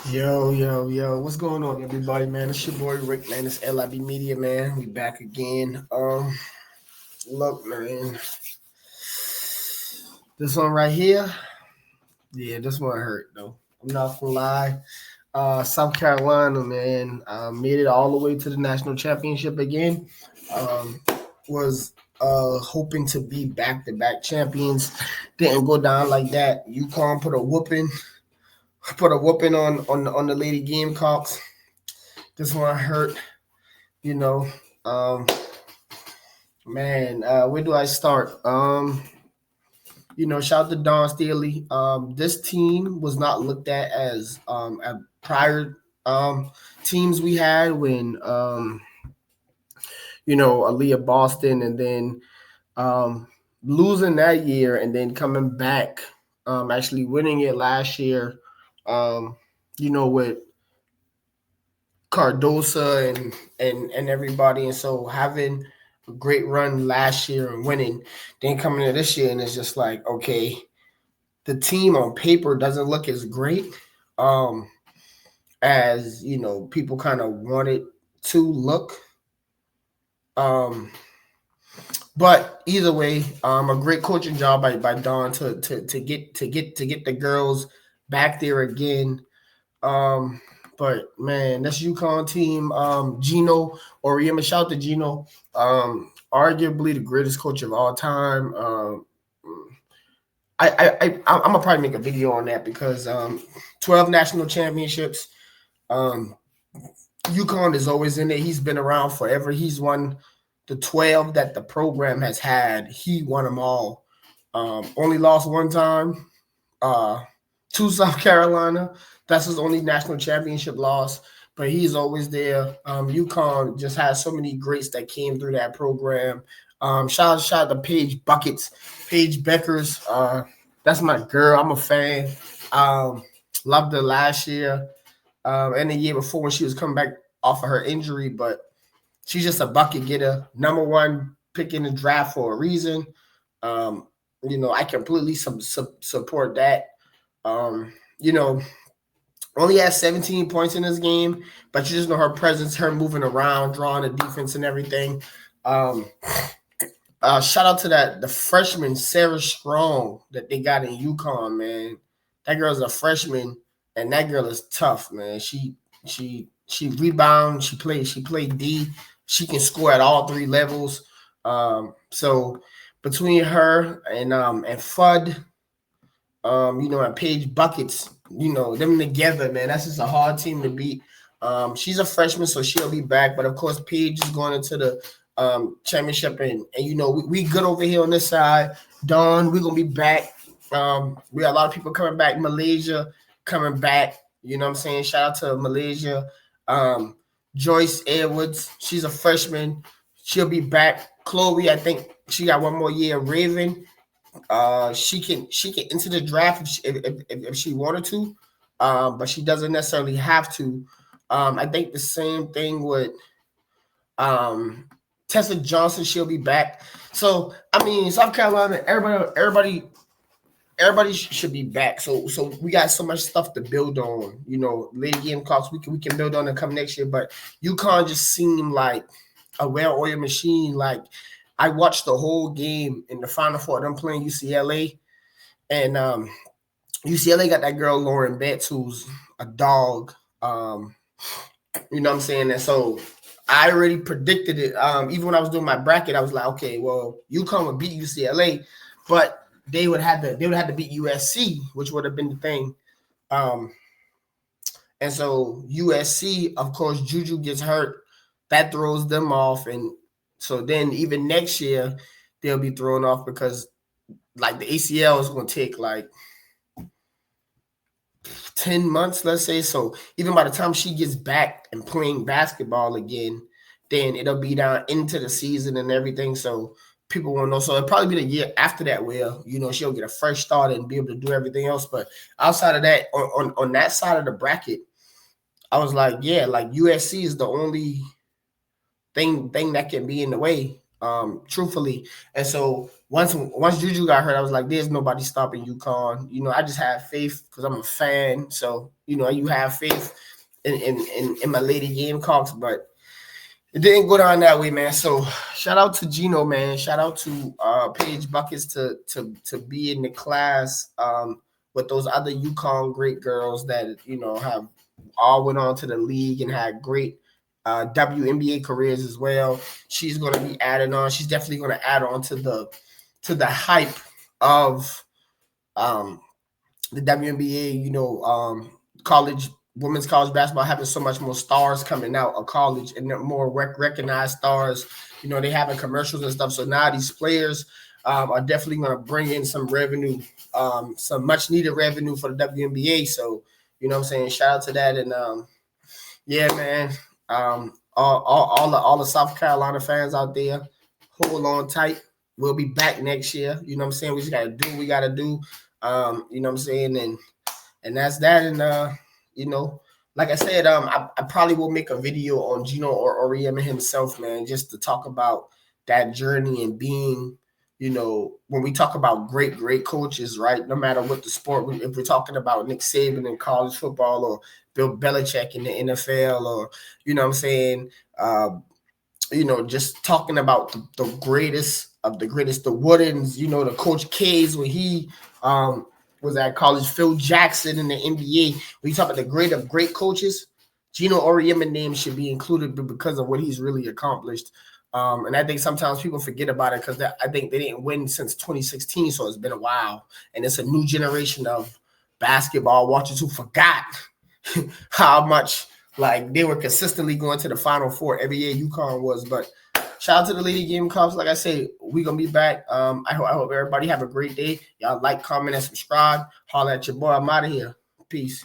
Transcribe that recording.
Yo, what's going on, everybody, man? It's your boy Rick, man. It's LIB Media, man. We back again. Look, man, this one right here, yeah, this one hurt though. I'm not gonna lie. South Carolina, man, made it all the way to the national championship again. Um, was hoping to be back-to-back champions. Didn't go down like that. UConn put a whooping on the Lady Gamecocks. This one hurt. You know, um, man, where do I start? Shout out to Don Staley. This team was not looked at as at prior teams we had when Aaliyah Boston, and then um, losing that year and then coming back, actually winning it last year. Um, with Cardosa and everybody, and so having a great run last year and winning, then coming into this year and it's just like, okay, the team on paper doesn't look as great um as people kind of wanted to look. um but either way, a great coaching job by Don to get the girls back there again. But man, that's UConn team. Gino Oriema, shout out to Gino. Arguably the greatest coach of all time. I'm gonna probably make a video on that because 12 national championships. Um, UConn is always in it. He's been around forever. He's won the 12 that the program has had. He won them all. Only lost one time uh, to South Carolina. That's his only national championship loss, but he's always there. UConn just has so many greats that came through that program. Shout out to Paige Buckets, Paige Beckers. That's my girl. I'm a fan. Um, Loved her last year and the year before when she was coming back off of her injury, but she's just a bucket getter. Number one pick in the draft for a reason. Um, I completely support that. Um, you know, Only has 17 points in this game, but you just know her presence, her moving around, drawing the defense and everything. Um, Shout out to the freshman Sarah Strong that they got in UConn, man. That girl's a freshman, and that girl is tough, man. She rebounds, she played D, she can score at all three levels. So between her and Fudd, and Paige Buckets, them together, man, that's just a hard team to beat. She's a freshman, so she'll be back. But of course, Paige is going into the championship, and we good over here on this side. Dawn, we're gonna be back. We got a lot of people coming back. Malaysia coming back. You know what I'm saying? Shout out to Malaysia. Um, Joyce Edwards, she's a freshman. She'll be back. Chloe, I think she got one more year. Raven, she can enter the draft if she wanted to, but she doesn't necessarily have to. I think the same thing with um, Tessa Johnson. She'll be back. So I mean, South Carolina, everybody should be back. So we got so much stuff to build on. Lady Gamecocks, we can build on and come next year, but UConn just seemed like a well-oiled machine. Like I watched the whole game in the Final Four. Them playing UCLA, and UCLA got that girl Lauren Betts, who's a dog. You know what I'm saying? And so I already predicted it. Even when I was doing my bracket, I was like, okay, well, UConn would beat UCLA, but they would have to beat USC, which would have been the thing. Um, and so USC, of course, Juju gets hurt, that throws them off, and so then even next year they'll be thrown off because like the ACL is going to take like 10 months, let's say. So even by the time she gets back and playing basketball again, then it'll be down into the season and everything. So people won't know. So it'll probably be the year after that where, she'll get a fresh start and be able to do everything else. But outside of that, on that side of the bracket, I was like, yeah, like USC is the only thing that can be in the way, truthfully. And so once Juju got hurt, I was like, there's nobody stopping UConn. You know, I just have faith because I'm a fan. So, you know, you have faith in my Lady Gamecocks, but it didn't go down that way, man. So shout out to Gino, man. Shout out to Paige Buckets to be in the class with those other UConn great girls that, you know, have all went on to the league and had great WNBA careers as well. She's going to be adding on. She's definitely going to add on to the hype of the WNBA, you know, college women's college basketball having so much more stars coming out of college and more recognized stars. You know, they having commercials and stuff. So now these players are definitely going to bring in some revenue, some much needed revenue for the WNBA. So, you know what I'm saying? Shout out to that. And yeah, man, all the South Carolina fans out there, hold on tight. We'll be back next year. You know what I'm saying? We just got to do what we got to do. You know what I'm saying? And that's that. And, you know, like I said, I probably will make a video on Gino Auriemma himself, man, just to talk about that journey and being, you know, when we talk about great coaches, right? No matter what the sport, if we're talking about Nick Saban in college football or Bill Belichick in the NFL or, you know what I'm saying, you know, just talking about the greatest of the greatest, the Woodens, you know, the Coach K's when he was at college, Phil Jackson in the NBA. When you talk about the great coaches, Gino Auriemma name should be included because of what he's really accomplished. And I think sometimes people forget about it because I think they didn't win since 2016, so it's been a while. And it's a new generation of basketball watchers who forgot how much like they were consistently going to the Final Four every year UConn was. But shout out to the Lady Gamecocks. Like I say, we're going to be back. I hope everybody have a great day. Y'all like, comment, and subscribe. Holler at your boy. I'm out of here. Peace.